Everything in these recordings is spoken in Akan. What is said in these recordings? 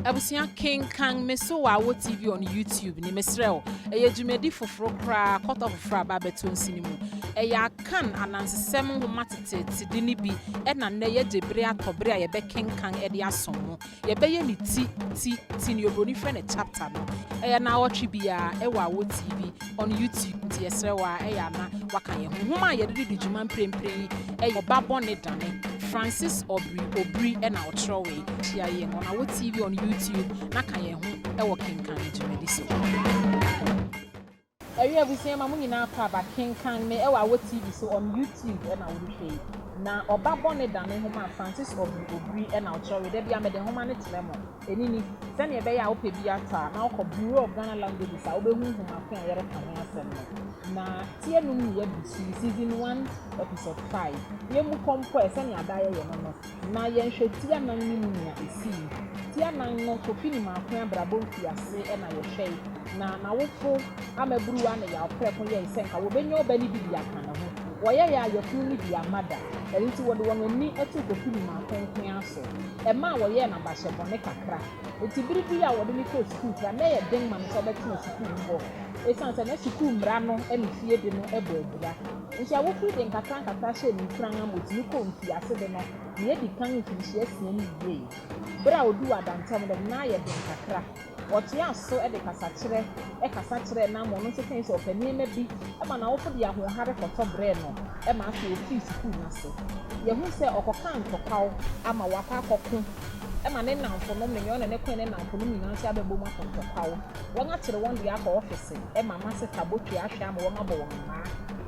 Abusia Kenkan meso wa wo TV on YouTube ni mesrel eye dwumedi foforo kra kota foforo ababeto nsinimu eye akan anansesem homatete tidi ni bi e na na ye jebre atobre a ye be Kenkan e de asomo ye be ye ni ti ni obroni fe ne chapter no eye na watch bia e wa wo TV on YouTube ti yesrewa eye na waka ye homa ye de dwuma mprempren eye Oba Bone Dane Francis Aubrey Obiri e na otrowe chia ye on our TV on YouTube na kan ye ho e wo Kenkan dwumedi so ewe abusia ma munyi na akwa ba Kenkan me e wa TV so on YouTube e na wo hwe na Oba Bone Dane ho ma Francis Aubrey Obiri e na otrowe de bia me de ho ma ne telemo enini se ne be ya wo pe bia ta na wo Bureau of Ghana Languages a wo be hu hu ma kan yere kan asem na tie nu ni ye bi season 1 episode 5 ye mu kompo e se ne ada ye no na ye nhwe tie nan ni mu ya esi tie nan no kofi ni ma kan abrabo fiase e na ye hwe na wofo amabruwa na ya preko ye ise nka wo benyo ba ni bibia kan ho wo ye ya yofu ni bia mada enti wo de won ni etu kofi ni ma kan kan aso e ma wo ye na ba hye bone kakra enti biribi ya wo de ni ko school tra na ye den man so betu school mbo esanse na school mra no e ni fie de no e bo abura nti a wo fi de nkata nkata hye ni kran amotini ko mfi ase de no na ye di kan mfi hye asia ni ye bra odu adantam de na ye de kakra Woti aso e de kasa kire na mo no se kan se opani ma bi e ma na wo fodi ahohare koto bre no e ma afi ofi school na so ye hu se okokan tokaw ama waka akoko e ma ne namfo no me yo ne kwen ne namfo no nyina se abebo ma tokaw won akire won de aka office e ma ma se tabotwe ahwe ama won abo won ma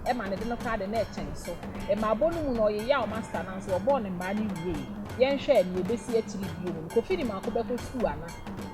e ma ne de no card na echen so e ma abonu mu no ye ya o master na so obo ne ma ni wie ye nhwe ne ebesi akiri bio no ko fini ma ko be ko school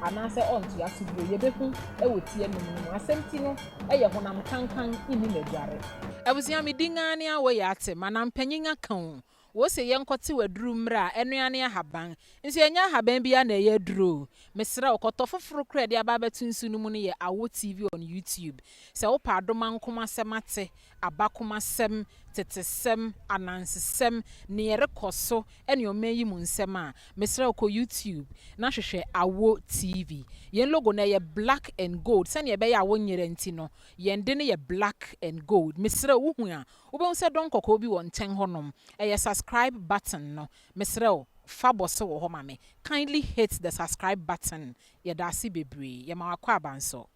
ana se onto ya so bio ye be hu e wotie no mu asɛmti no e ye honam kankan ini na dware abusia me dinga ne awo ya ate mana mpanyin akan wo se ye nkote waduru mra enuane ahaban nso enya ahaban bia na ye duro mesra okoto foforo kra de aba betunsu no mu ne ye awo TV on YouTube se wo pa adoma nkoma semate abakoma sem tetesem anansesem ne yerekoso ene omayi mu nsem a mesra ko YouTube na hwehwe awo TV yen logo na ye black and gold se ne be ya awo nyere nti no yen de ne ye black and gold mesra wo hu a wo be se don kokko bi won ten honom e subscribe button no mesra fabose wo ho mame kindly hit the subscribe button ye da si bebre ye ma wakwa abanso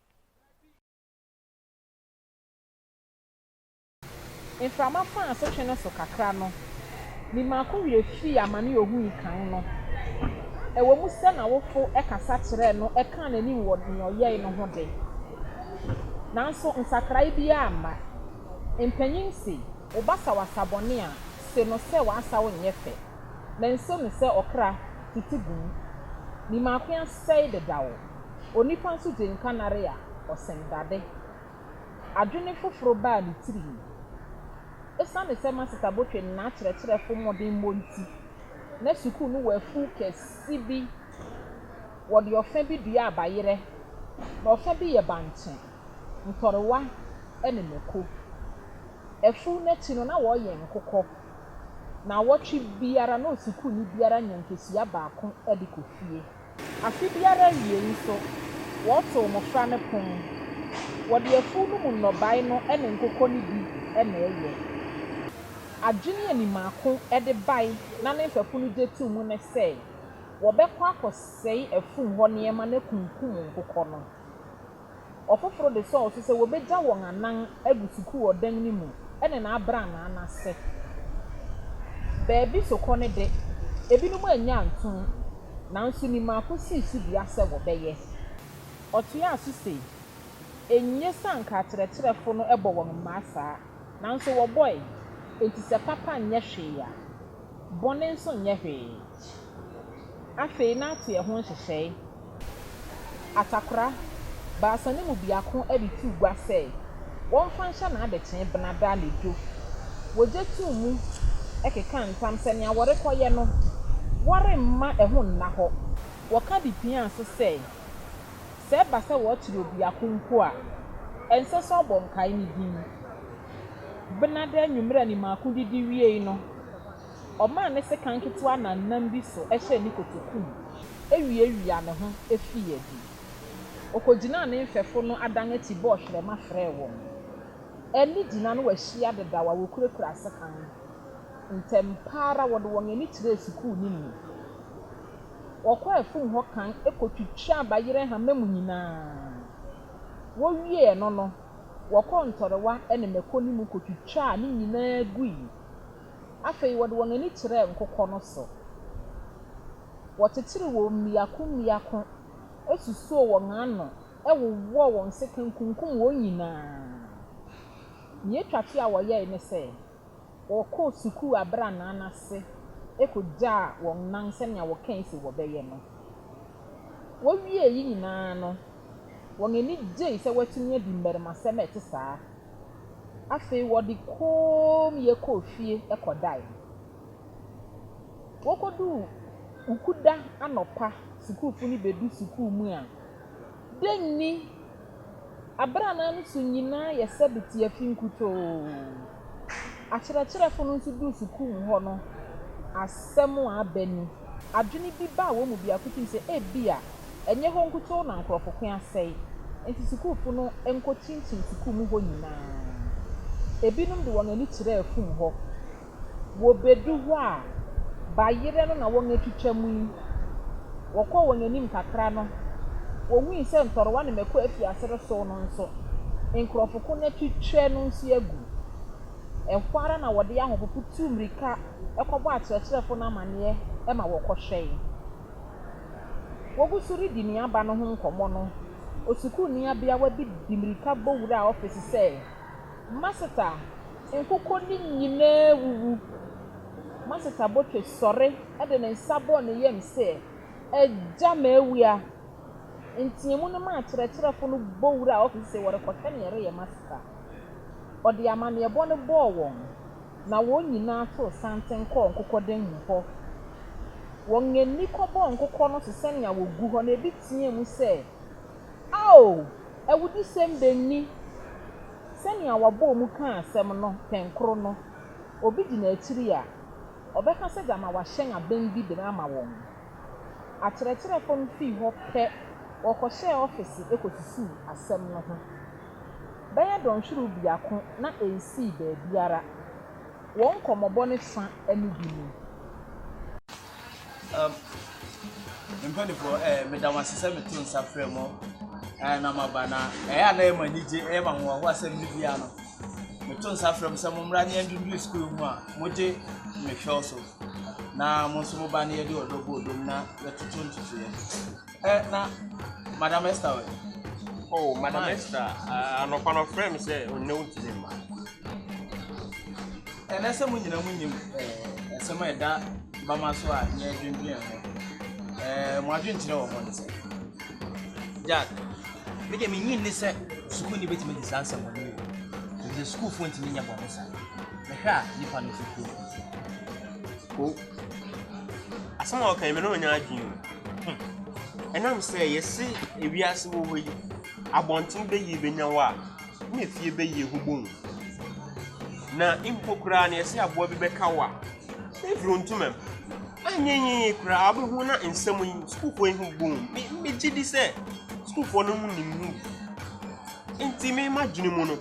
inframa fan so twene so kakra no ni ma ko wie fi amane ohu ikan no e wo mu se na wofo e kasa kire no e kan ani wo ni oye no ho de nanso nsakrai bia ama empanyin si obasa wasabone a se no se wasa wo nyefe na nso no se okra titigun ni ma ko ansai de dawo onipa nso de nkanare a osendade adwene foforo ba ni tiri esa ne se masita botwe na kire fo modern monti na suku no wafu kesi bi wode ofa bi dua abayere na ofa bi ye banche ntorewa ene meko efu na ti no na wo ye nkokọ na wotwe biara na suku ni biara nyankesia baako ade kofie afi biara wie nso woto mo fra ne pon wode efu no mu nobai no ene nkokọ ni bi ene eye adwene ani maako ede bai na ne mfafu no jetu mu ne sei wo bekwa akosei efu ho ne ma na kunkum nkokọ no ofoforo de so se wo beja won anan agusuku odan ni mu ene na abra na anase bebi sokọ ne de ebinum anya antun nanso ni maako sisu bia se wo beye otua asuse enye sanka kyerɛkyerɛfo no ebo won masa nanso wo boy enti se papa nyɛ hwe ya bɔne nso nyɛ hwe afei na ate ho nhyehyɛ atakora baasane mu biako ade tu gwa sɛ wɔn fanhya na adekye benada ledo wogye tu mu ekeka ntam sɛ ne awore kɔyɛ no wore mma ɛho nna hɔ wɔka di pia so sɛ ba sɛ wɔkyere obiako nko a ɛnsɛ sɛ ɔbɔ nkae ne din benada nwumra ni maako didi wie no Ọma ne se kan ketewa na nam bi so ehye ni kotokum. Ewie ne ho efi adi. Okogina ne mfefo no adan ati bo hwere ma frɛ won. Eni gina no wahia deda wa wokurakura sekan. Ntempara wode won ani tire sukuu ni ni. Wokɔ afun ho kan ekotwitwa abayere hamamu nyinaa. Wo wie no no wokɔ ntorewa ene mekoni mu kotwitwa ni nyinaa gui. Afei wode won ani tire nkokɔ no so. Wotetire wo miako esusuo won ano ewowo won sekan kunkum won nyinaa. Nye twatwe a woyɛ ne sɛ wokɔ sukuu abra na anase ekogya won nan sɛ nea wokan si wobɛyɛ no. Wo wie yi nyinaa no won ani gye sɛ watumi adi mmarimasɛm ete saa. Afei wode kom ye kɔfie ekɔdai. Wokodu ukuda anopa sukuu funi bedu sukuu mu a denni abra na no so nyinaa yɛ sɛ biti afinkuto. Akyerɛkyerɛfo no nso du sukuu hɔ no asɛm abani. Adwene bi ba wo mu bi akuti sɛ ebia enye ho nkuto na nkrɔfo kwan asɛe. Enti sukuu fo no enkochinchin sukuu mu hɔ nyinaa. Ebinom de wɔn ani kyerɛ afum hɔ. Wo bedu hɔ a bayere no na wɔn atwitwa mu yi. Wɔkɔ wɔn anim kakra no. Wɔn sɛ ntɔrɔwa ne mɛkɔ afi asere so no nso. Nkrɔfo ko na twitwa no nso agu. Ɛhwara na wɔde ahopopo tumrika ekɔbɔ akyerɛkyerɛfo na amaneɛ ɛma wɔkɔhwɛe. Wogu so redi ne aba no ho nkɔmɔ no. Osukuu ne abia wa bi dimirika bɔwura a office sɛ Maseta nkokɔ ni nyinaa wuwu. Maseta botwe sɔre ɛde ne nsa bɔ ne yam sɛ ɛgya mawia. Ntiemu no ma akyerɛkyerɛfo no bɔwura a office sɛ wɔrekɔhwɛ ne yɛreyɛ Maseta. Ɔde amaneɛ bɔ ne bɔɔ wɔn na wɔn nyinaa to santen kɔɔ nkokɔ den mu hɔ. Wɔn ani kɔbɔ nkokɔ no sɛ nea wogu hɔ na ebi tie mu sɛ ao awudi sɛm benni. Sɛnea wabɔ mu ka asɛm no penkro no obi gyina akyiri a ɔbɛka sɛ dama wahyɛn aban bi de ama wɔn. Akyerɛkyerɛfo no fii hɔ pɛ wɔkɔhyɛ office ekosusu asɛm no ho. Bɛyɛ dɔnhwere biako na ensi baabiara. Wɔn kɔmɔbɔ ne fa ani bi ni. Mpanifo medawase sɛ meto nsa frɛ mo na mabana ɛyɛ na ɛma nigye ɛma ho ho asɛm ni bia no meto nsa frɛ mo sɛ mo mmra ne ndundu school mu a moje mehwɛ so na mo nso mo ba ne yɛde ɔdɔbɔ odom na yɛtoto ntutu na Madam Esther. Oh, Madam Esther, anɔpa no frɛ me sɛ onne wontine ma. Ɛnɛ sɛ mo nyina mo nyim ɛsɛm a ɛda bama so a nyɛ dwendwen ho. Mo adwenkyerɛ wɔ mo ne sɛ Jack, me get me nyin ne sɛ sukuu ni betime di sansa mo ne. The school fo ntimi nya bɔ mo sa. Me hwa nipa no sukuu. Ko. Asɛm a ɔkan me no nya adwen. Ɛnam sɛ yɛse ewiase wɔ hɔ yi abɔnten bɛyi bɛnya wa me fie bɛyi hubon. Na impokura na yɛse aboa bi bɛka wa. Efiri ntumam. Anyenye kura abehu na nsɛm yi sukuu fo yi hubon. Me gidi sɛ sukuu fo no mu nimu. Enti me ma dwene mu no.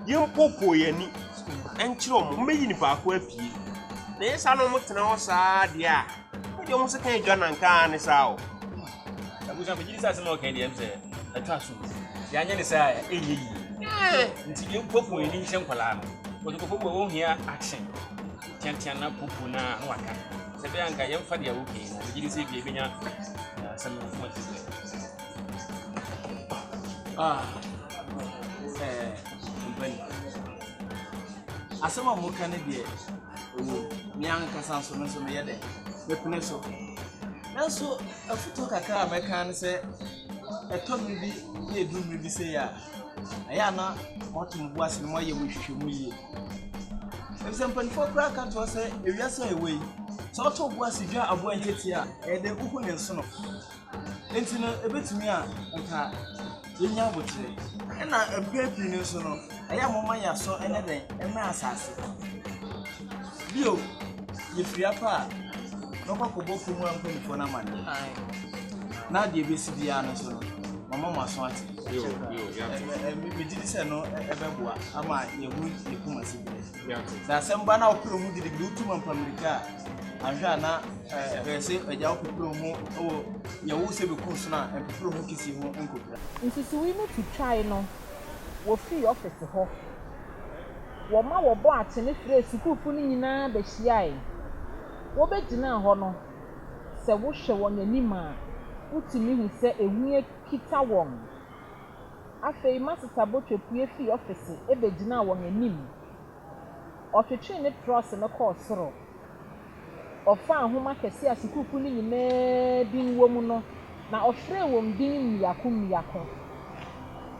Yempopo yani. Enkyerɛ mo meyi nipa akɔ apie. Na yɛsa no mo tena hɔ saa de a. Wɔde mo se kan dwa nanka ne saa o. Abuja me gidi sa se mo kan de em sɛ atwa so. Ya nya ne sa eyi. Nti yempopo yani nhyɛ nkwala no. Wɔde popo wɔ hia action. Tiantian na popo na waka. Sɛ bɛ anka yɛmfa de a woke na gidi sɛ bi ebenya sɛ no mo ti. asɛm a mo ka ne deɛ me ankasa so no so me yɛ dɛ mepene so nanso afuto kakra a mɛka ne sɛ ɛtɔ me bi ne edu me bi sɛ ya ɛyɛ na ɔto bu ase no mo yɛ mo hwehwɛ mu yie ɛsɛ mpanifo kura ka to sɛ ewiase a ɛwɔ yi sɛ ɔto bu ase dwa abo antete a ɛde uhu ne nso no enti no ebetumi a nka yenya abotre ɛna ɛbɛpi ne nso no ɛyɛ moma yɛ so ɛne den ɛma asase bio yɛfiri apa a na ɔkɔbɔ fu mu ankɔnifoɔ no amane na adeɛ bɛsi biara no so no mama mo aso ate megye di sɛ no ɛbɛboa ama yɛhu yɛkum ase bi sɛ asɛm ba na wopere mu gidigidi wotuma mpamirika a ahwɛ a na ɛbɛyɛ sɛ agya wopepere mu wɔ yɛwo sɛ bɛkum so no a ɛmpepere mu kisi ho nkɔpira nsusuwi no tutwae no wɔfiri ɔfisi hɔ wɔma wɔbɔ atene frɛ sukuufo no nyinaa bɛhyiae wɔbɛgyina hɔ no sɛ wohwɛ wɔn anim a wotumi hu sɛ ehu kita wɔn afei masita botwepue fi ɔfisi ebɛgyina wɔn anim ɔtwetwe ne trɔs no kɔɔ soro ɔfa ahoma kɛse a sukuufo no nyinaa din wɔ mu no na ɔfrɛ wɔn din mmiako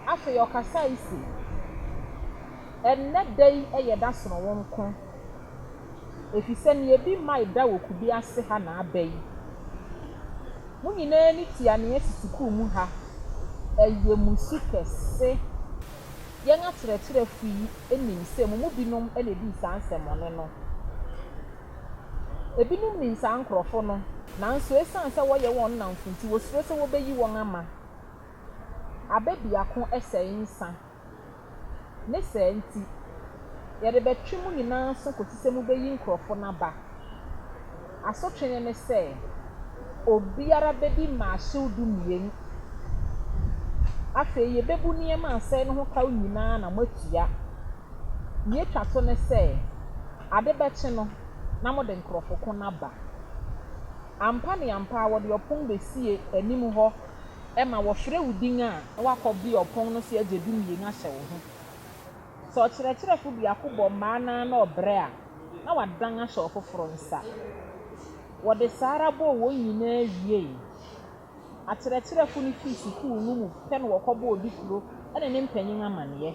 afei ɔkasa isi ɛnnɛ da yi ɛyɛ da sono wɔn ko efisɛ ne ebi mmaa da wɔ kubi ase ha na aba yi mo nyinaa ni tia ne asisi kuu mu ha ɛyɛ musu kɛse yɛn akyerɛkyerɛfo yi enim sɛ mo binom ɛna edi saa nsɛmɔne no ebinom ni nsaa nkorɔfo no nanso esan sɛ wɔyɛ wɔn namfo nti wɔsuro sɛ wɔbɛyi wɔn ama aba biako ɛsɛe nsa ne sɛ nti yɛde bɛtwe mu nyinaa so kɔsi sɛ mo bɛyi nkorɔfo n'aba asotwe ne sɛ obiara bɛdi maahyew dumien afei yɛbɛbu nneɛma asɛe no ho kaw nyinaa na moatua nea atwa so ne sɛ ade bɛkye no na mode nkorɔfo ko n'aba ampa ne ampa a wɔde ɔpon besie anim hɔ ɛma wɔfrɛ wo din a wakɔbi ɔpon no so agye dumien ahyɛ wo ho sɛ ɔkyerɛkyerɛfo biako bɔ mmaa naa na ɔbrɛ a na wadan ahyɛ ɔfoforɔ nsa wɔde saa ara bɔɔ wɔn nyinaa wie akyerɛkyerɛfo no fii sukuu no mu pɛ no wɔkɔbɔ odi kuro ɛne ne mpanyin amanneɛ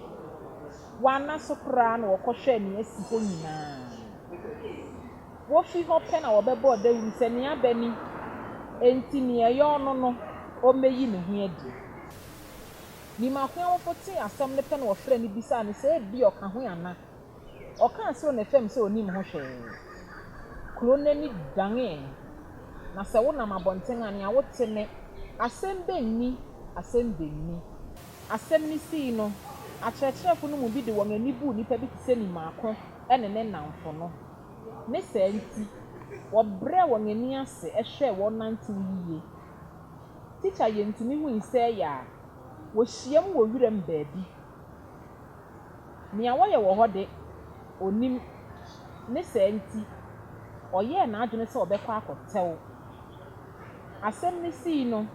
wɔana so koraa na wɔkɔhwɛ nea asi hɔ nyinaa wofi hɔ pɛ na wɔbɛbɔɔ dawuru sɛ nea aba ni enti nea ɛyɛ ɔno no ɔmmɛyi ne ho adi nimako awofo te asɛm ne pɛ na wɔfrɛ no bisaa ne sɛ ebi ɔka ho ana ɔka sɛ ne fam sɛ onim ho hwee kuro n'ani danee na sɛ wonam abɔnten a nea wote ne asɛm bɛnni asɛm ne sii no akyerɛkyerɛfo no mu bi de wɔn ani buu nipa bi te sɛ nimako ɛne ne namfo no ne saa nti wɔbrɛ wɔn ani ase ɛhwɛ wɔn nantew yie tikya yɛntumi hu nsɛ yɛ a wɔhyia mu wɔ wiram baabi nea wɔyɛ wɔ hɔ de onim ne saa nti ɔyɛɛ n'adwene sɛ ɔbɛkɔ akɔtɛw asɛm ne sii no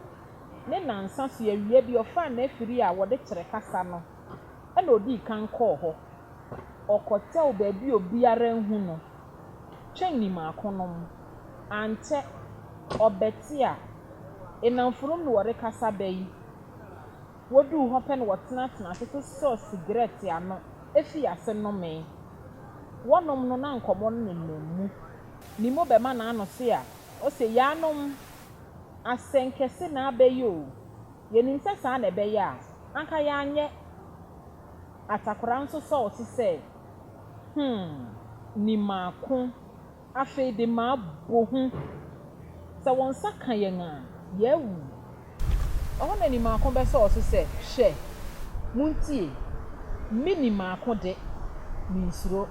ne nansa so awia bi ɔfaa n'afiri a wɔde kyerɛ kasa no ɛna odii kan kɔɔ hɔ ɔkɔtɛw baabi obiara nhu no twɛn nimaako no mu ankyɛ ɔbɛte a ɛnamfonom ne wɔde kasa bɛyi woduu hɔ pɛ no wɔtenatena ase so sɔɔ sigarɛte ano efi ase nomee wɔnom no na nkɔmmɔ no nenam mu ni mo bɛma n'ano se a ɔsɛ yaanom asɛnkɛse na abɛyɛ o yɛnim sɛ saa na ɛbɛyɛ a anka yɛanyɛ atakora nso sɔɔ se sɛ nimaako afei de maabɔ hu sɛ wɔn nsa ka yɛn a yɛawu ɔhɔ na nimaako bɛsɔɔ so sɛ hwɛ muntie me nimaako de minsuro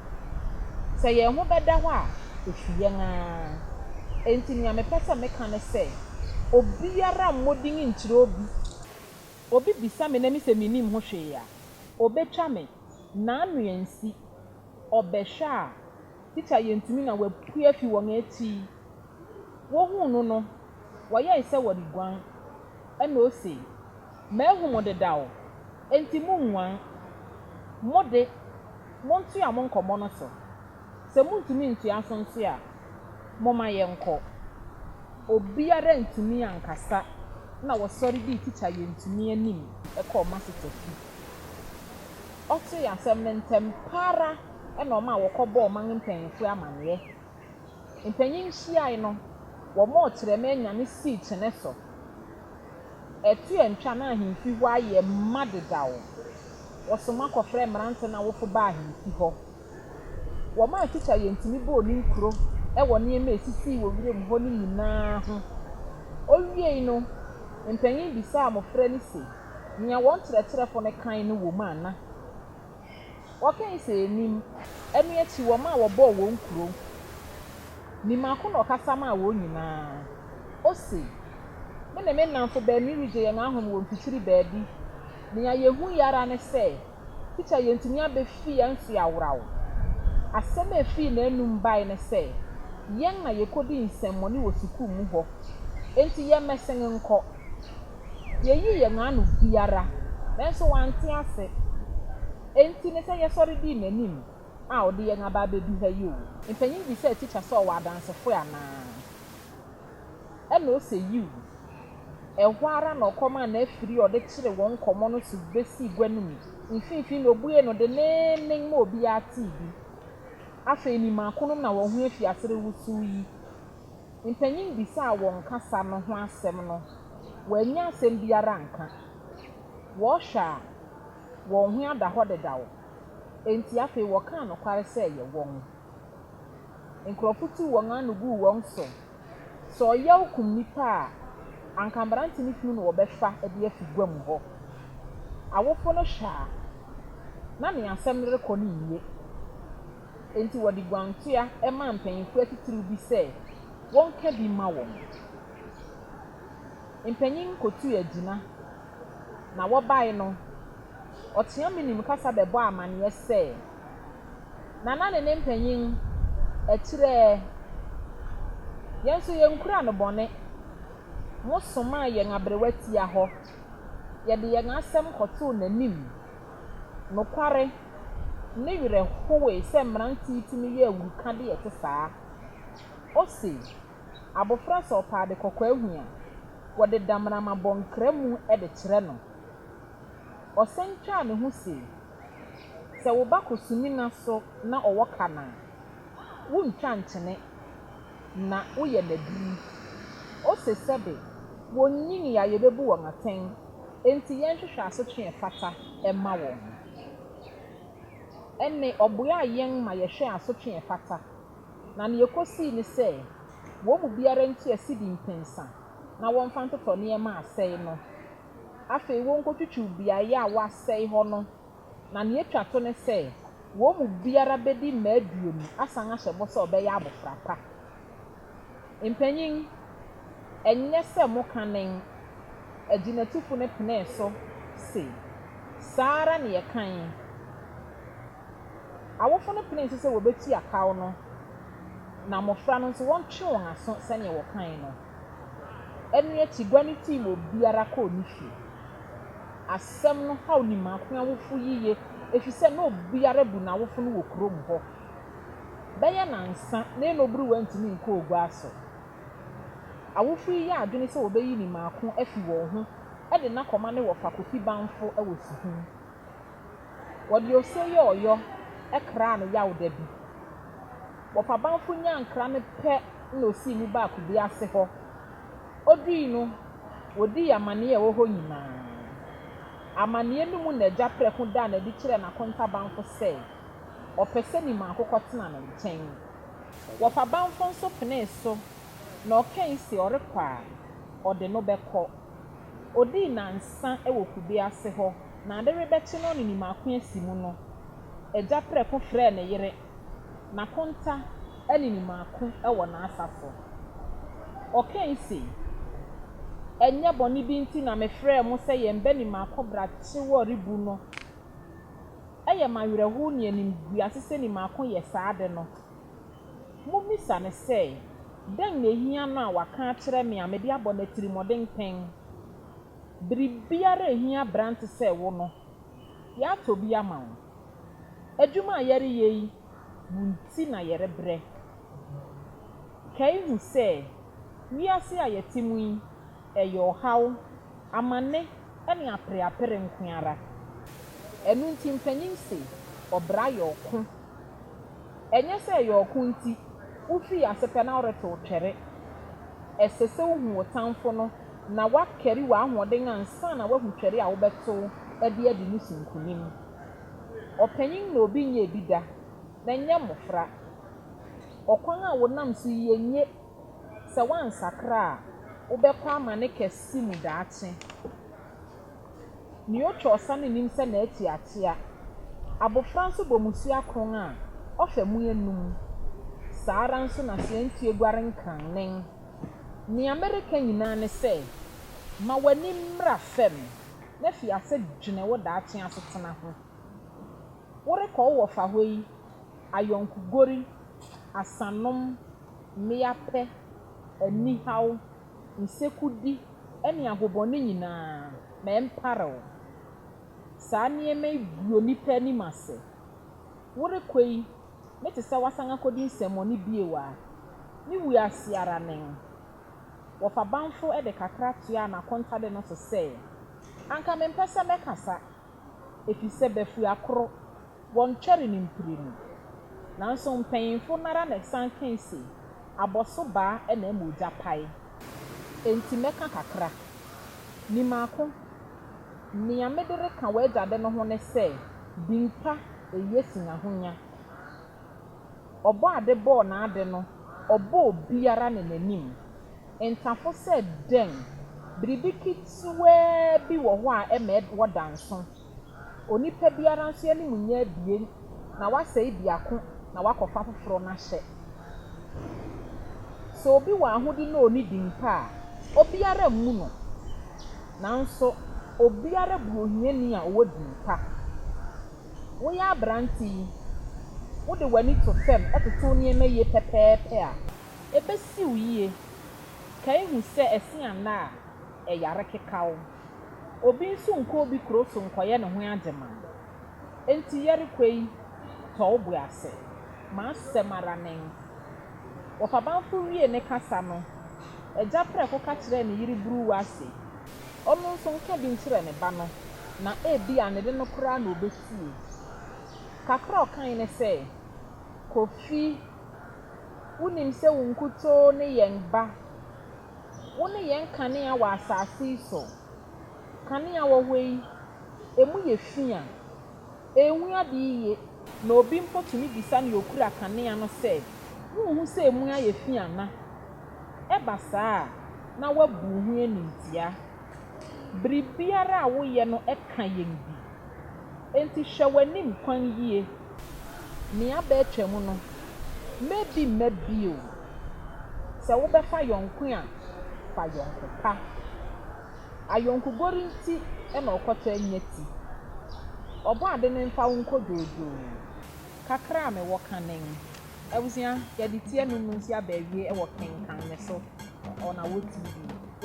sɛ yɛn ho bɛda hɔ a efi yɛn a enti nea mepɛ sɛ meka ne sɛ obiara mmɔden nkyerɛ obi bisa me na mi sɛ menim ho hwee a obetwa me n'anuansi ɔbɛhwɛ a tikya yɛntumi na wapue afi wɔn akyi wohu no wɔyɛ sɛ wɔde guan ɛna ose mahu mo dedaw enti mu nwan mo de monto a mo nkɔmmɔ no so sɛ muntumi ntua so nso a moma yɛnkɔ obiara ntumi ankasa na wɔsɔre di tikya yɛntumi anim ɛkɔ masita fi ɔte asɛm ne ntɛm para ɛna ɔma a wɔkɔbɔ ɔman mpanyinfo amanneɛ mpanyin hyiae no wɔma ɔkyerɛma anya ne sii kyene so ɛtu ntwa na ahemfi hɔ ayɛ mma dedaw wɔsoma kɔfrɛ mmerante na wofo ba ahemfi hɔ wɔma tikya yɛntumi bɔ ne nkuro ɛwɔ nneɛma esisi wɔ wiram hɔ no nyinaa ho. Owie no, mpanyin bisaa mmɔfra no se, nea wɔn kyerɛkyerɛfo no kan no wɔ mu ana? Wɔkan sɛ enim, ɛno akyi wɔn a wɔbɔɔ wɔn kuro. Nimaako na ɔkasa maa wɔn nyinaa. Ose, me na me nnamfo baanu regye yɛn ahom wɔ mfikyiri baabi. Nea yehu yara ne sɛ, tikya yɛntumi abɛfi yɛn so aworaw. Asɛm a efi n'anum bae ne sɛ, yɛn na yɛkɔdi nsɛmmɔne wɔ sukuu mu hɔ. Enti yɛmmɛsen nkɔ. Yɛyi yɛn ano biara, nanso wante ase. Enti ne sɛ yɛsɔre di n'anim a ɔde yɛn aba abɛdu ha yi o. Mpanyin bi sɛ tikya sɛ ɔwɔ adansefo anaa. Ɛna ose yiw. Ɛhɔ ara na ɔkɔma na afiri ɔde kyerɛ wɔn nkɔmmɔ no so besi gua no mu. Mfimfini na obue no de neenen ma obi ate bi. Afei nimaako no na wɔn ho afi asere wusu yi. Mpanyin bisaa wɔn kasa no ho asɛm no. Wɔanya asɛm biara nka. Wɔhwɛ a wɔn ho ada hɔ dedaw. Enti afei wɔkaa nokware sɛ ɛyɛ wɔn. Nkurɔfo tu wɔn ano guu wɔn so. Sɛ ɔyɛ okum nipa a, anka mmerante no funu na wɔbɛfa de afi gua mu hɔ. Awofo no hwɛ a, na ne asɛm no rekɔ no yie. Enti wɔde guantoa ma mpanyinfo atitiriw bi sɛ wɔnka bi ma wɔn. Mpanyin kotu agyina, na wɔbae no, ɔtea minim kasa bɛbɔ amanneɛ sɛ, nana ne mpanyin akyirɛ, yɛn nso yɛnkura no bɔne. Mo soma yɛn aberewa tia hɔ. Yɛde yɛn asɛm kɔtoo n'anim. Nokware, ne werɛ howe sɛ mmerante yi tumi yɛ awuruka de yɛte saa. Ose, abofra sɛ ɔpɛ ade kɔkɔɔ ahu a, wɔde damrama bɔnkra mu de kyerɛ no. Ɔsan twaa ne ho se, sɛ wo ba kɔ sumina so na ɔwɔ kana, wontwa nkyene na woyɛ n'aduru. Ose sɛbe, wɔnnyini a yɛbɛbu wɔn atɛn, enti yɛnhwehwɛ asotwe fata ɛma wɔn. Ɛne ɔboa yɛn ma yɛhwɛ asotwe fata, na ne yɛkɔsii ne sɛ, wɔn mu biara ntu asidi mpensa, na wɔmfa ntotɔ nneɛma asɛe no. Afei wɔnkɔtwitwiw beaeɛ a wɔasɛe hɔ no, na ne yɛtwa to ne sɛ, wɔn mu biara bɛdi mmaa 20 asan ahyɛ bɔ sɛ ɔbɛyɛ abofra pa. Mpanyin, ɛnyɛ sɛ mo kanen, agyinatufo ne penee so se, saa ara ne yɛkan. Awofo no penee so sɛ wɔbɛtu akaw no, na mmɔfra no nso wɔntwe wɔn aso sɛnea wɔkan no. Ɛno akyi gua ne tii ma obiara kɔɔ ne fie. Asɛm no haw nimaako awofo yiye, efisɛ na obiara bu n'awofo no wɔ kurom hɔ. Bɛyɛ nansa na enoburu wantumi nkɔ ogua so. Awofo yi yɛ adwene sɛ wɔbɛyi nimaako afi wɔn ho, ɛde n'akɔma ne wɔfa kofi banfo wɔ suhun. Wɔde ose yɛ ɔyɔ, ɛkraa no yaw da bi. Wɔfa banfo nyankra no pɛ na osii mu baako bi ase hɔ. Odui no, wodi amanneɛ a ɛwɔ hɔ nyinaa. Amanneɛ no mu na agya prɛko da na de kyerɛ n'akonta banfo sɛ, ɔpɛ sɛ nimaako kɔtena ne nkyɛn. Wɔfa banfo nso penee so, na ɔkae sɛ ɔrekɔ a, ɔde no bɛkɔ. Odii nansa wɔ kube ase hɔ, na ade rebɛkye no ne nimaako asi mu no, agya prɛko frɛɛ ne yere, n'akonta ne nimaako wɔ n'asafo. Ɔkae sɛ, ɛnyɛ bɔne bi nti na mefrɛɛ mo sɛ yɛmbɛ nimaako brakye wɔ rebu no. Ɛyɛ mawerɛho ne animguase sɛ nimaako yɛ saa de no. Mummisa ne sɛ, dɛn na ehia no a waka akyerɛ me a mede abɔ n'atirimɔden pɛn. Biribiara ehia brante sɛ wo no, yɛatɔ bi ama wo. Adwuma a yɛreyɛ yi, wo nti na yɛrebrɛ. Kae hu sɛ, wiase a yɛte mu yi, ɛyɛ ɔhaw, amanne ne apreapere nko ara. Ɛno nti mpanyin se, ɔbra yɛ ɔko. Ɛnyɛ sɛ ɛyɛ ɔko nti, wofi ase pɛ na ɔreto twɛre. Ɛsɛ sɛ wohu wo tamfo no, na wakɛre w'ahoɔden ansa na wahu twɛre a wobɛto de adi no so nkunim. Ɔpanyin na obi nyɛ bi da, na nyɛ mmɔfra. okwan a wonam so yenye se wan sakra wobekwa amane kesi mu daache ni otwa osane nim se na ati atia abofra nso bomusu akron a ofa mu enum saara nso na se ntie gware nkan nen ni America nyina ne se ma wani mra fem na fi ase dwene wo daache asetena ho wore ko wo fa hoyi ayonku gori asanom miape anihaw nsekudi eni agobone nyina ma emparo saa niema ibio nipa ni mase wore kwei mete se wasanga kodi nsemoni biewa ni wi asiara nen wo fa banfo e de kakra tua na kontade no so se anka mempesa mekasa efise befu akro won twere ni mpirinu nanso mpanyinfo nara na sankensi aboso ba e na emoja pai enti meka kakra ni mako ni amedere ka wejade no ho ne se bimpa eyesi na honya obo ade bo na ade no obo biara ne nanim entafo se den bribikitwe bi wo ho a emed wodanso onipa biara nso ani munya bie na wasai biako na wakofa foforo na hye so obi wa ahodi na oni dimpa obiara mu no nanso obiara bu ohiani a wo dimpa wo ya abranti wo de wani to fem etoto niema ye pepepe a ebesi wiye kai hu se esiana a yare kekaw obi nso nko obi kroso nkoye ne ho agema enti yare kwei to obu ase ma semara nen wo fa banfo wie ne kasa no eja pre ko ka kire ne yiri buru wase ono nso nka bi nkire ne ba no na ebi a ne de no kura na obesie kakra okan ne se kofi unim se wunkuto ne yenba woni yen kane a wa asase so kane a wo hwei emu ye fia enwu ade ye na obi mpotumi bisa na okura kane a no se hu se emu a ye fia na eba saa na wabu hu enimtia bribiara a wo ye no eka yen bi enti hwewanim kwan yie ni aba atwam no maybe o se wo befa yonku a fa yonku pa ayonku gori nti e na okoto anyati obo ade ne mfa wonko dodo kakra me wo kanen abusia ya di tie no nsi abawie e wo kenkan ne so ona wo TV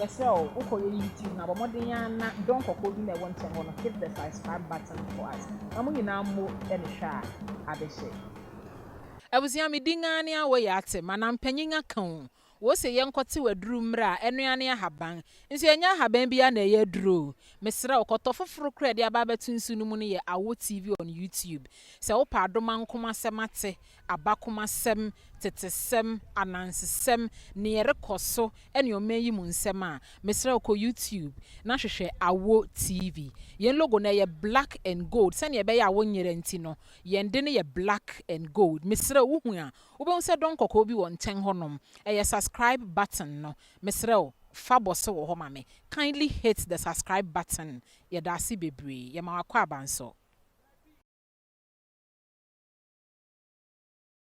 yes o ukoye YouTube na bomoden ya na don kokko bi na won chen ho no hit the subscribe button for us amunyi na mo e ne hwa abehye abusia me dinga ne awo ya ate mana mpanyinga kan wo se yenkote waduru mra enuane ahaban nso enya ahaban bia na ye duro mesra okoto foforo kra de aba betunsu no mu ne ye Awo TV on YouTube se wo pa adoma nkoma semate abakoma sem tetesem anansesem ne yerekoso ene omayi mu nsem a mesra ko YouTube na hwehwe Awo TV yen logo na ye black and gold se ne be ya wo nyere nti no yen de ne ye black and gold mesra wo hu a wo be se don kokko bi won ten honom e subscribe button no mesrel fabose wo ho mame kindly hit the subscribe button ye dasi bebre ye ma wakwa abanso